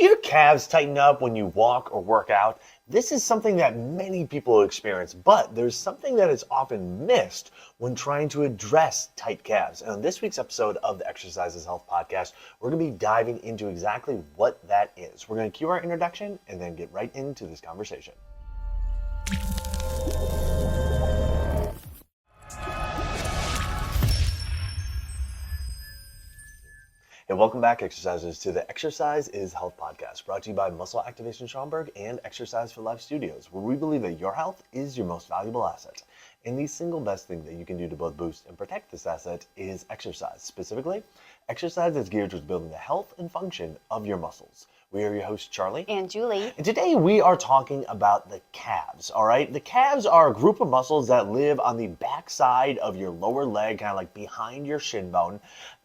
Do your calves tighten up when you walk or work out? This is something that many people experience, but there's something that is often missed when trying to address tight calves. And on this week's episode of the Exercises Health Podcast, we're going to be diving into exactly what that is. We're going to cue our introduction and then get right into this conversation. And welcome back, exercisers, to the Exercise is Health Podcast, brought to you by Muscle Activation Schaumburg and Exercise for Life Studios, where we believe that your health is your most valuable asset. And the single best thing that you can do to both boost and protect this asset is exercise. Specifically, exercise is geared towards building the health and function of your muscles. We are your hosts, Charlie and Julie. And today we are talking about the calves, all right? The calves are a group of muscles that live on the backside of your lower leg, kind of like behind your shin bone.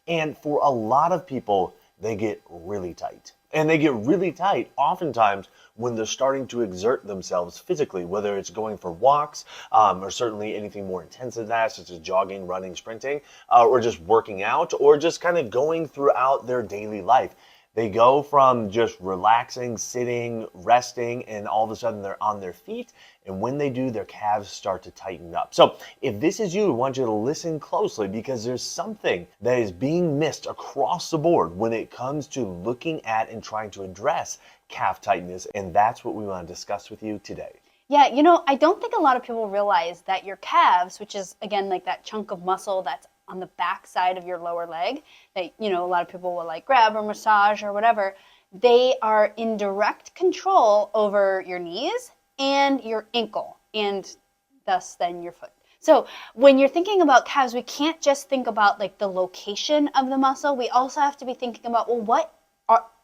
And for a lot of people, they get really tight. And they get really tight oftentimes when they're starting to exert themselves physically, whether it's going for walks or certainly anything more intense than that, such as jogging, running, sprinting, or just working out, or just kind of going throughout their daily life. They go from just relaxing, sitting, resting, and all of a sudden they're on their feet. And when they do, their calves start to tighten up. So if this is you, I want you to listen closely because there's something that is being missed across the board when it comes to looking at and trying to address calf tightness. And that's what we want to discuss with you today. Yeah, I don't think a lot of people realize that your calves, which is, again, like that chunk of muscle that's on the back side of your lower leg that, a lot of people will like grab or massage or whatever, they are in direct control over your knees and your ankle and thus then your foot. So when you're thinking about calves, we can't just think about like the location of the muscle. We also have to be thinking about, well,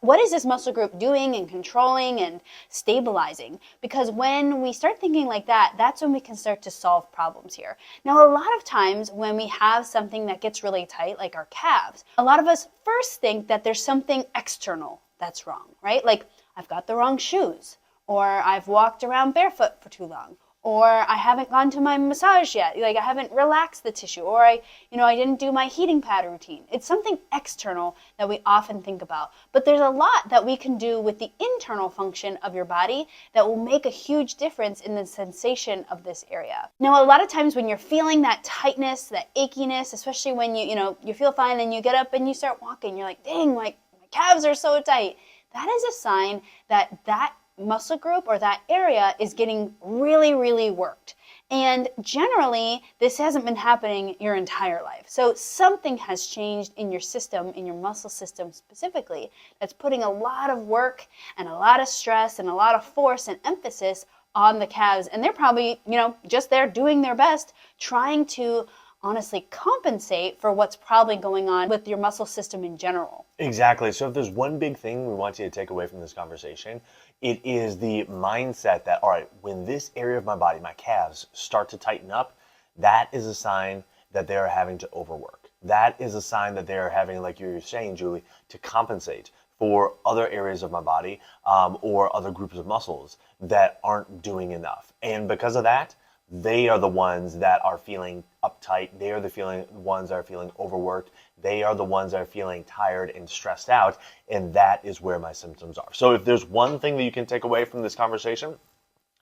what is this muscle group doing and controlling and stabilizing? Because when we start thinking like that, that's when we can start to solve problems here. Now, a lot of times when we have something that gets really tight, like our calves, a lot of us first think that there's something external that's wrong, right? Like I've got the wrong shoes, or I've walked around barefoot for too long, or I haven't gone to my massage yet, like I haven't relaxed the tissue, or I didn't do my heating pad routine. It's something external that we often think about. But there's a lot that we can do with the internal function of your body that will make a huge difference in the sensation of this area. Now, a lot of times when you're feeling that tightness, that achiness, especially when you feel fine and you get up and you start walking, you're like, dang, my calves are so tight. That is a sign that muscle group or that area is getting really, really worked. And generally, this hasn't been happening your entire life. So something has changed in your system, in your muscle system specifically, that's putting a lot of work and a lot of stress and a lot of force and emphasis on the calves. And they're probably, just there doing their best, trying to honestly compensate for what's probably going on with your muscle system in general. Exactly. So if there's one big thing we want you to take away from this conversation, it is the mindset that, all right, when this area of my body, my calves, start to tighten up, that is a sign that they're having to overwork. That is a sign that they're having, like you were saying, Julie, to compensate for other areas of my body or other groups of muscles that aren't doing enough. And because of that, they are the ones that are feeling uptight. They are the ones that are feeling overworked. They are the ones that are feeling tired and stressed out. And that is where my symptoms are. So if there's one thing that you can take away from this conversation,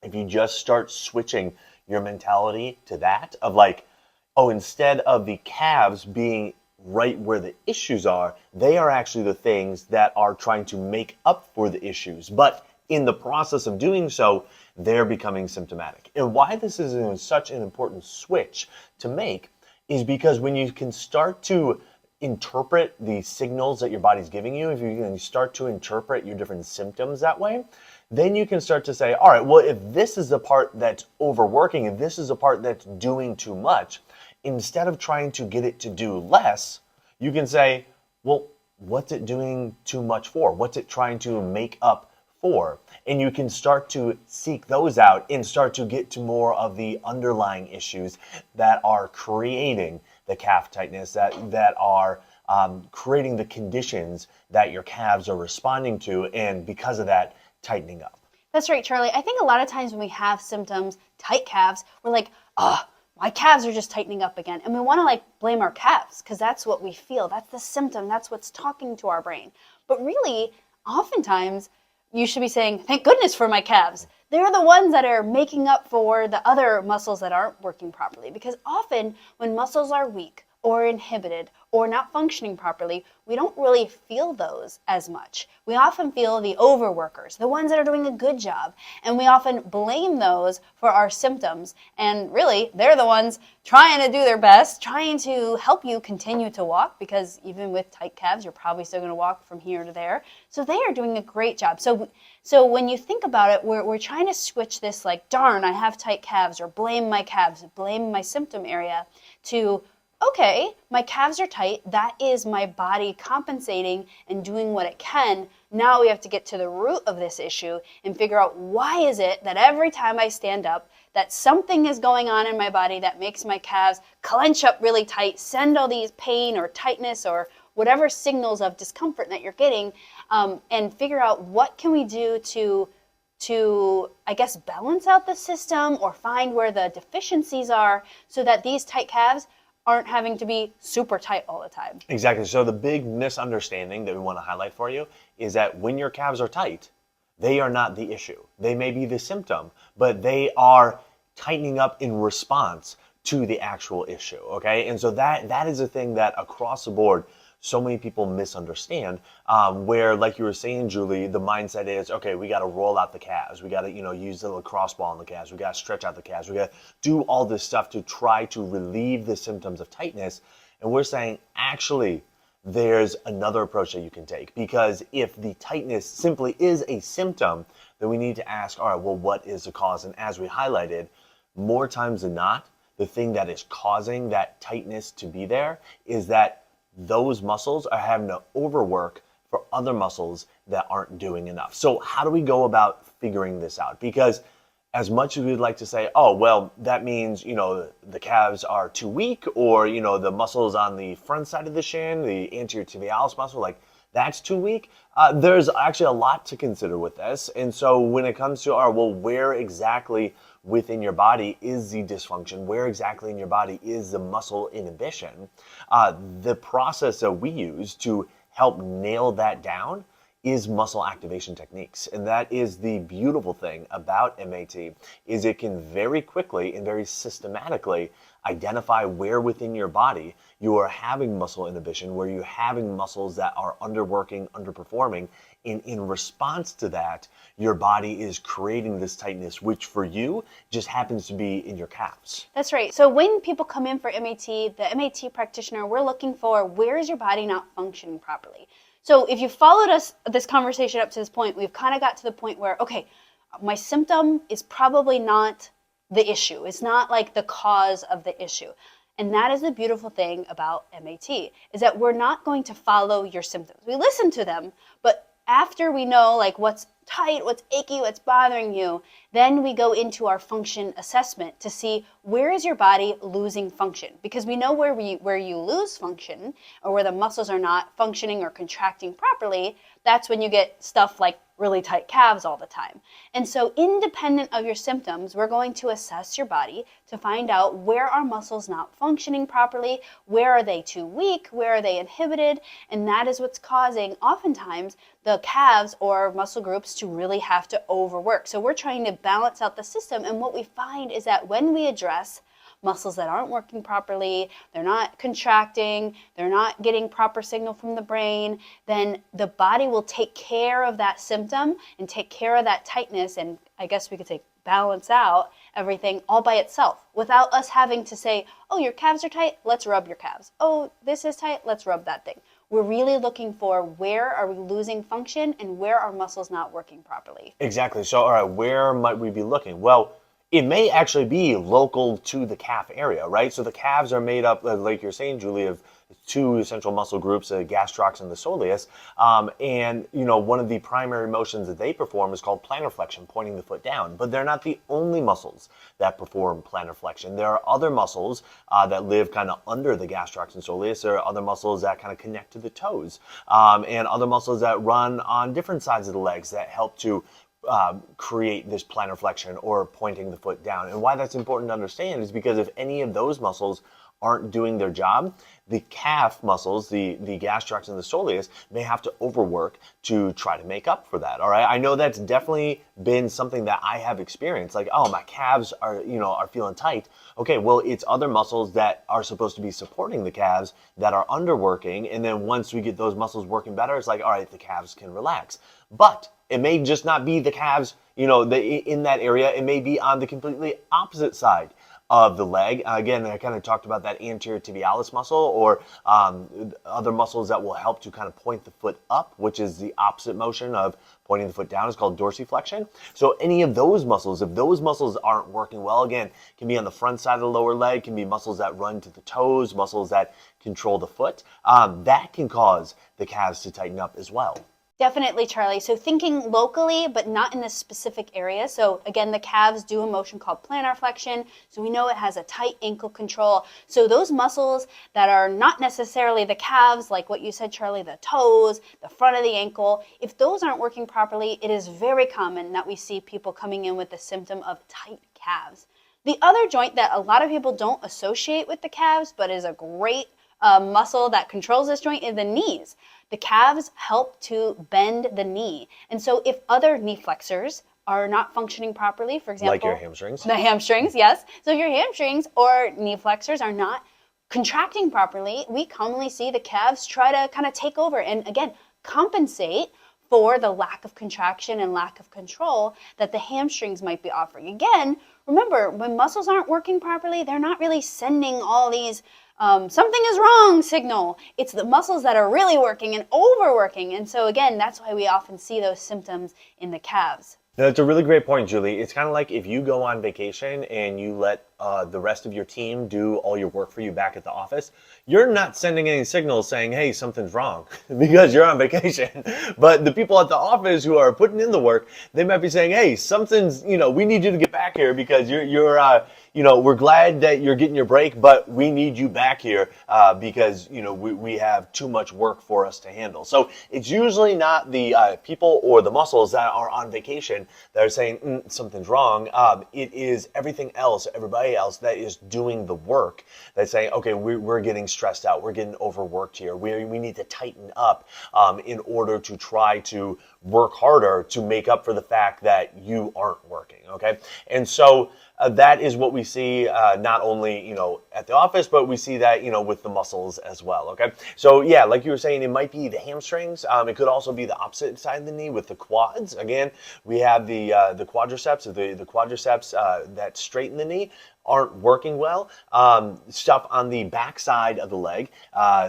if you just start switching your mentality to that of like, oh, instead of the calves being right where the issues are, they are actually the things that are trying to make up for the issues. But in the process of doing so, they're becoming symptomatic. And why this is such an important switch to make is because when you can start to interpret the signals that your body's giving you, if you can start to interpret your different symptoms that way, then you can start to say, all right, well, if this is the part that's overworking, if this is the part that's doing too much, instead of trying to get it to do less, you can say, well, what's it doing too much for? What's it trying to make up for? And you can start to seek those out and start to get to more of the underlying issues that are creating the calf tightness, that are creating the conditions that your calves are responding to, and because of that, tightening up. That's right, Charlie. I think a lot of times when we have symptoms, tight calves, we're like, my calves are just tightening up again. And we want to blame our calves because that's what we feel. That's the symptom. That's what's talking to our brain. But really, oftentimes, you should be saying, thank goodness for my calves. They're the ones that are making up for the other muscles that aren't working properly. Because often when muscles are weak or inhibited or not functioning properly, we don't really feel those as much. We often feel the overworkers, the ones that are doing a good job, and we often blame those for our symptoms. And really, they're the ones trying to do their best, trying to help you continue to walk, because even with tight calves, you're probably still going to walk from here to there. So they are doing a great job. So when you think about it, we're trying to switch this like, darn, I have tight calves, or blame my calves, blame my symptom area, to okay, my calves are tight. That is my body compensating and doing what it can. Now we have to get to the root of this issue and figure out why is it that every time I stand up, that something is going on in my body that makes my calves clench up really tight, send all these pain or tightness or whatever signals of discomfort that you're getting, and figure out what can we do to, I guess, balance out the system or find where the deficiencies are so that these tight calves aren't having to be super tight all the time. Exactly. So the big misunderstanding that we want to highlight for you is that when your calves are tight, they are not the issue. They may be the symptom, but they are tightening up in response to the actual issue. Okay. And so that is a thing that across the board, so many people misunderstand, where, like you were saying, Julie, the mindset is, okay, we got to roll out the calves. We got to, use the lacrosse ball on the calves. We got to stretch out the calves. We got to do all this stuff to try to relieve the symptoms of tightness. And we're saying, actually, there's another approach that you can take, because if the tightness simply is a symptom, then we need to ask, all right, well, what is the cause? And as we highlighted, more times than not, the thing that is causing that tightness to be there is that those muscles are having to overwork for other muscles that aren't doing enough. So how do we go about figuring this out? Because as much as we'd like to say, oh, well, that means, the calves are too weak, or, the muscles on the front side of the shin, the anterior tibialis muscle, like that's too weak. There's actually a lot to consider with this. And so when it comes to, where exactly within your body is the dysfunction? Where exactly in your body is the muscle inhibition? The process that we use to help nail that down is muscle activation techniques. And that is the beautiful thing about MAT, is it can very quickly and very systematically identify where within your body you are having muscle inhibition, where you're having muscles that are underworking, underperforming. And in response to that, your body is creating this tightness, which for you just happens to be in your calves. That's right. So when people come in for MAT, the MAT practitioner, we're looking for where is your body not functioning properly. So if you followed this conversation up to this point, we've kind of got to the point where, okay, my symptom is probably not the issue. It's not like the cause of the issue. And that is the beautiful thing about MAT, is that we're not going to follow your symptoms. We listen to them, but after we know like what's tight, what's achy, what's bothering you, then we go into our function assessment to see where is your body losing function. Because we know where you lose function, or where the muscles are not functioning or contracting properly, that's when you get stuff like really tight calves all the time. And so independent of your symptoms, we're going to assess your body to find out where are muscles not functioning properly, where are they too weak, where are they inhibited, and that is what's causing oftentimes the calves or muscle groups to really have to overwork. So we're trying to balance out the system, and what we find is that when we address muscles that aren't working properly, they're not contracting, they're not getting proper signal from the brain, then the body will take care of that symptom and take care of that tightness, and I guess we could say balance out everything all by itself without us having to say, oh, your calves are tight, let's rub your calves. Oh, this is tight, let's rub that thing. We're really looking for where are we losing function and where are muscles not working properly. Exactly. So, all right, where might we be looking? Well, it may actually be local to the calf area, right? So the calves are made up, like you're saying, Julie, of two essential muscle groups, the gastrocs and the soleus. And, one of the primary motions that they perform is called plantar flexion, pointing the foot down. But they're not the only muscles that perform plantar flexion. There are other muscles that live kind of under the gastrocs and soleus. There are other muscles that kind of connect to the toes, and other muscles that run on different sides of the legs that help to create this plantar flexion or pointing the foot down. And why that's important to understand is because if any of those muscles aren't doing their job, the calf muscles, the gastrocs and the soleus, may have to overwork to try to make up for that. All right. I know that's definitely been something that I have experienced. Like, oh, my calves are, are feeling tight. Okay, well, it's other muscles that are supposed to be supporting the calves that are underworking. And then once we get those muscles working better, it's like, all right, the calves can relax. But it may just not be the calves, in that area. It may be on the completely opposite side of the leg. Again, I kind of talked about that anterior tibialis muscle or other muscles that will help to kind of point the foot up, which is the opposite motion of pointing the foot down. Is called dorsiflexion. So any of those muscles, if those muscles aren't working well, again, can be on the front side of the lower leg, can be muscles that run to the toes, muscles that control the foot. That can cause the calves to tighten up as well. Definitely, Charlie. So thinking locally, but not in this specific area. So again, the calves do a motion called plantar flexion. So we know it has a tight ankle control. So those muscles that are not necessarily the calves, like what you said, Charlie, the toes, the front of the ankle, if those aren't working properly, it is very common that we see people coming in with the symptom of tight calves. The other joint that a lot of people don't associate with the calves, but is a great muscle that controls this joint is the knees. The calves help to bend the knee. And so if other knee flexors are not functioning properly, for example, like your hamstrings. The hamstrings, yes. So if your hamstrings or knee flexors are not contracting properly, we commonly see the calves try to kind of take over and again, compensate for the lack of contraction and lack of control that the hamstrings might be offering. Again, remember, when muscles aren't working properly, they're not really sending all these something is wrong signal. It's the muscles that are really working and overworking. And so again, that's why we often see those symptoms in the calves. No, that's a really great point, Julie. It's kind of like if you go on vacation and you let the rest of your team do all your work for you back at the office, you're not sending any signals saying, hey, something's wrong because you're on vacation. But the people at the office who are putting in the work, they might be saying, hey, something's, we need you to get back here because we're glad that you're getting your break, but we need you back here because, we have too much work for us to handle. So it's usually not the people or the muscles that are on vacation that are saying something's wrong. It is everything else, everybody else that is doing the work that's saying, okay, we're getting stressed out. We're getting overworked here. We need to tighten up in order to try to work harder to make up for the fact that you aren't working. Okay. And so that is what we see not only, at the office, but we see that, with the muscles as well. Okay. So yeah, like you were saying, it might be the hamstrings. It could also be the opposite side of the knee with the quads. Again, we have the quadriceps, the quadriceps that straighten the knee aren't working well. Stuff on the back side of the leg,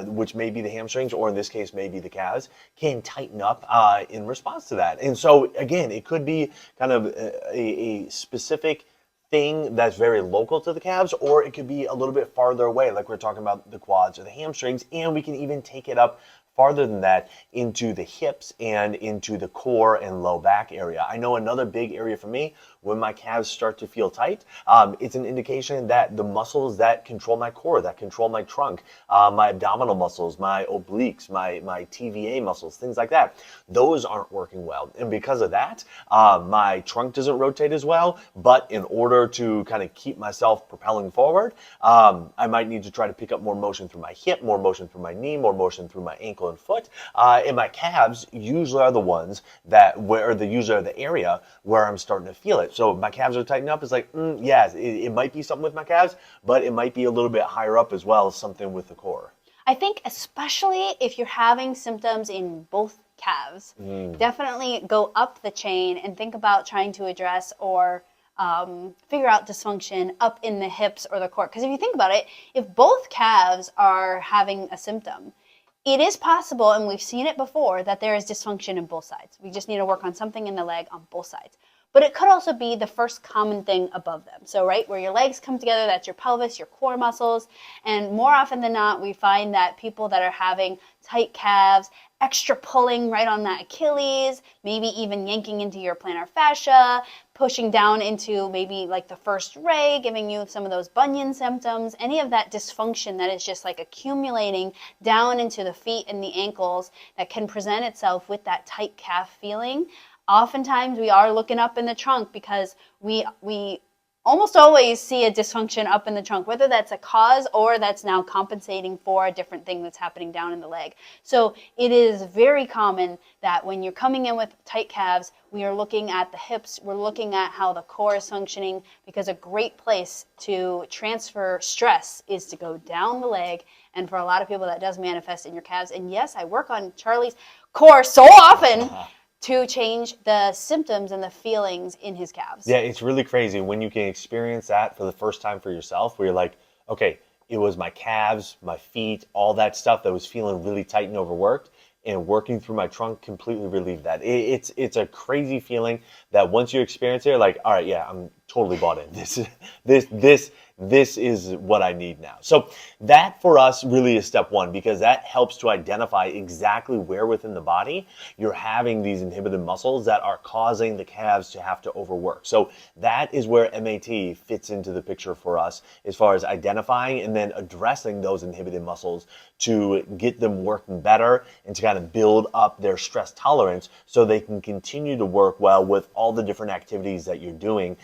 which may be the hamstrings, or in this case, maybe the calves, can tighten up in response to that. And so again, it could be kind of a specific thing that's very local to the calves, or it could be a little bit farther away, like we're talking about the quads or the hamstrings, and we can even take it up farther than that into the hips and into the core and low back area. I know another big area for me, when my calves start to feel tight, it's an indication that the muscles that control my core, that control my trunk, my abdominal muscles, my obliques, my TVA muscles, things like that, those aren't working well. And because of that, my trunk doesn't rotate as well, but in order to kind of keep myself propelling forward, I might need to try to pick up more motion through my hip, more motion through my knee, more motion through my ankle and foot. And my calves usually are the ones usually are the area where I'm starting to feel it. So my calves are tightened up. It's like, yes, it might be something with my calves, but it might be a little bit higher up as well, something with the core. I think especially if you're having symptoms in both calves, definitely go up the chain and think about trying to address or figure out dysfunction up in the hips or the core. Because if you think about it, if both calves are having a symptom, it is possible, and we've seen it before, that there is dysfunction in both sides. We just need to work on something in the leg on both sides. But it could also be the first common thing above them. So, right, where your legs come together, that's your pelvis, your core muscles. And more often than not, we find that people that are having tight calves, extra pulling right on that Achilles, maybe even yanking into your plantar fascia, pushing down into maybe like the first ray, giving you some of those bunion symptoms, any of that dysfunction that is just like accumulating down into the feet and the ankles that can present itself with that tight calf feeling. Oftentimes we are looking up in the trunk because we almost always see a dysfunction up in the trunk, whether that's a cause or that's now compensating for a different thing that's happening down in the leg. So it is very common that when you're coming in with tight calves, we are looking at the hips, we're looking at how the core is functioning, because a great place to transfer stress is to go down the leg. And for a lot of people, that does manifest in your calves. And yes, I work on Charlie's core so often to change the symptoms and the feelings in his calves. Yeah, it's really crazy when you can experience that for the first time for yourself, where you're like, okay, it was my calves, my feet, all that stuff that was feeling really tight and overworked, and working through my trunk completely relieved that. It's a crazy feeling that once you experience it, you're like, all right, yeah, I'm totally bought in. This is what I need now. So that for us really is step one, because that helps to identify exactly where within the body you're having these inhibited muscles that are causing the calves to have to overwork. So that is where MAT fits into the picture for us, as far as identifying and then addressing those inhibited muscles to get them working better and to kind of build up their stress tolerance so they can continue to work well with all the different activities that you're doing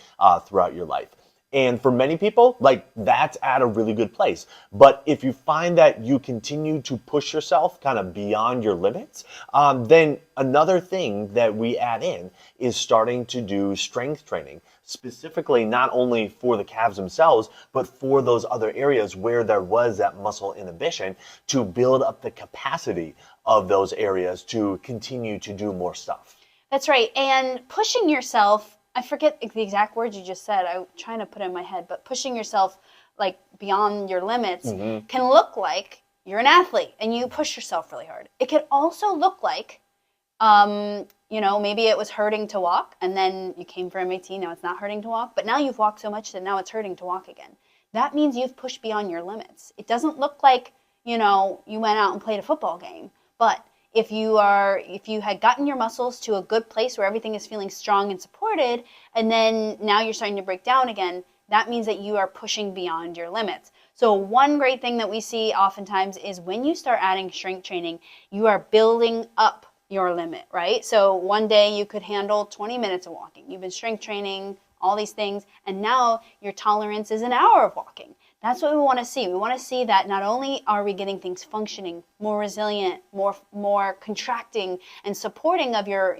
throughout your life. And for many people, like, that's at a really good place. But if you find that you continue to push yourself kind of beyond your limits, then another thing that we add in is starting to do strength training, specifically not only for the calves themselves, but for those other areas where there was that muscle inhibition, to build up the capacity of those areas to continue to do more stuff. That's right. And pushing yourself, I forget the exact words you just said. I'm trying to put it in my head, but pushing yourself like beyond your limits can look like you're an athlete and you push yourself really hard. It could also look like, maybe it was hurting to walk and then you came for MAT, now it's not hurting to walk, but now you've walked so much that now it's hurting to walk again. That means you've pushed beyond your limits. It doesn't look like, you went out and played a football game, but if you had gotten your muscles to a good place where everything is feeling strong and supported, and then now you're starting to break down again, that means that you are pushing beyond your limits. So one great thing that we see oftentimes is when you start adding strength training, you are building up your limit, right? So one day you could handle 20 minutes of walking. You've been strength training, all these things, and now your tolerance is an hour of walking. That's what we want to see. We want to see that not only are we getting things functioning, more resilient, more contracting and supporting of your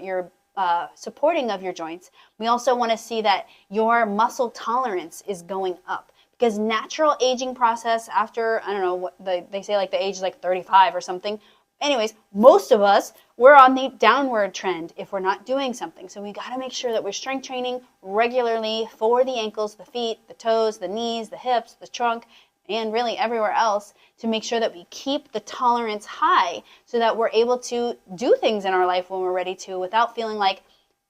joints, we also want to see that your muscle tolerance is going up. Because natural aging process after, I don't know, what they say, like the age is like 35 or something. Anyways, most of us, we're on the downward trend if we're not doing something. So we got to make sure that we're strength training regularly for the ankles, the feet, the toes, the knees, the hips, the trunk, and really everywhere else, to make sure that we keep the tolerance high so that we're able to do things in our life when we're ready to, without feeling like,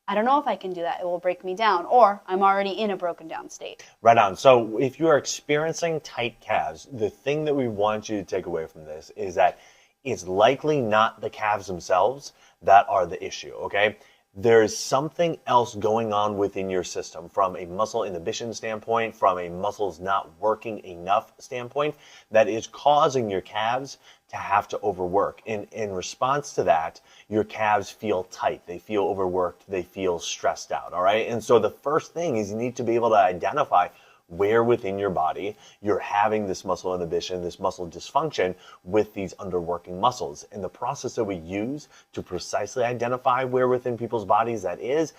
I don't know if I can do that, it will break me down, or I'm already in a broken down state. Right on. So if you are experiencing tight calves, the thing that we want you to take away from this is that it's likely not the calves themselves that are the issue, okay? There's something else going on within your system, from a muscle inhibition standpoint, from a muscles not working enough standpoint, that is causing your calves to have to overwork. And in response to that, your calves feel tight, they feel overworked, they feel stressed out, all right? And so the first thing is you need to be able to identify where within your body you're having this muscle inhibition, this muscle dysfunction with these underworking muscles. And the process that we use to precisely identify where within people's bodies that is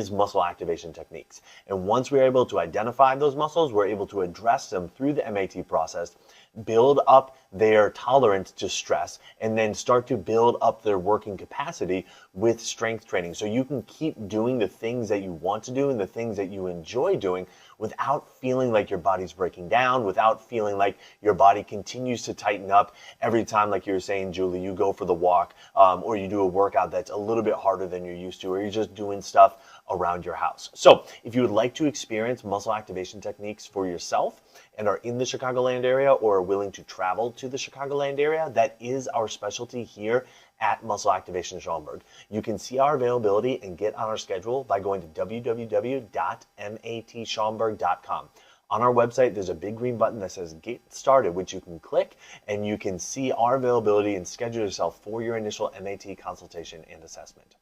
muscle activation techniques. And once we're able to identify those muscles, we're able to address them through the MAT process, build up their tolerance to stress, and then start to build up their working capacity with strength training. So you can keep doing the things that you want to do and the things that you enjoy doing without feeling like your body's breaking down, without feeling like your body continues to tighten up every time, like you were saying, Julie, you go for the walk, or you do a workout that's a little bit harder than you're used to, or you're just doing stuff around your house. So if you would like to experience muscle activation techniques for yourself and are in the Chicagoland area or are willing to travel to the Chicagoland area, that is our specialty here at Muscle Activation Schaumburg. You can see our availability and get on our schedule by going to www.matschaumburg.com. On our website, there's a big green button that says Get Started, which you can click, and you can see our availability and schedule yourself for your initial MAT consultation and assessment.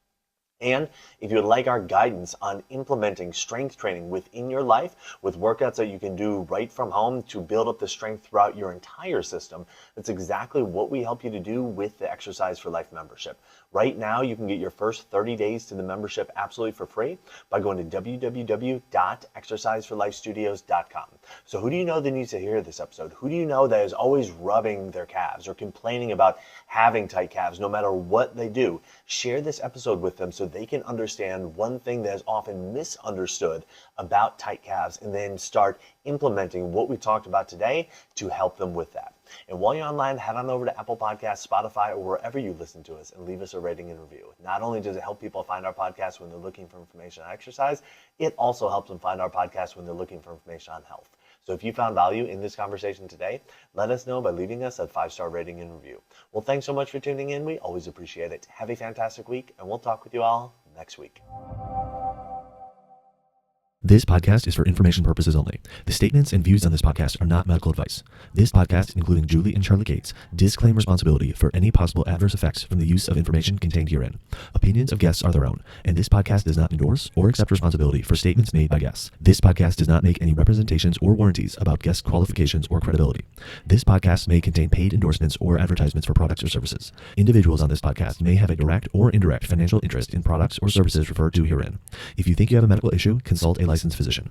And if you would like our guidance on implementing strength training within your life with workouts that you can do right from home to build up the strength throughout your entire system, that's exactly what we help you to do with the Exercise for Life membership. Right now, you can get your first 30 days to the membership absolutely for free by going to www.exerciseforlifestudios.com. So who do you know that needs to hear this episode? Who do you know that is always rubbing their calves or complaining about having tight calves no matter what they do? Share this episode with them so they can understand one thing that is often misunderstood about tight calves and then start implementing what we talked about today to help them with that. And while you're online, head on over to Apple Podcasts, Spotify, or wherever you listen to us and leave us a rating and review. Not only does it help people find our podcast when they're looking for information on exercise, it also helps them find our podcast when they're looking for information on health. So if you found value in this conversation today, let us know by leaving us a 5-star rating and review. Well, thanks so much for tuning in. We always appreciate it. Have a fantastic week, and we'll talk with you all next week. This podcast is for information purposes only. The statements and views on this podcast are not medical advice. This podcast, including Julie and Charlie Gates, disclaim responsibility for any possible adverse effects from the use of information contained herein. Opinions of guests are their own, and this podcast does not endorse or accept responsibility for statements made by guests. This podcast does not make any representations or warranties about guest qualifications or credibility. This podcast may contain paid endorsements or advertisements for products or services. Individuals on this podcast may have a direct or indirect financial interest in products or services referred to herein. If you think you have a medical issue, consult a licensed physician.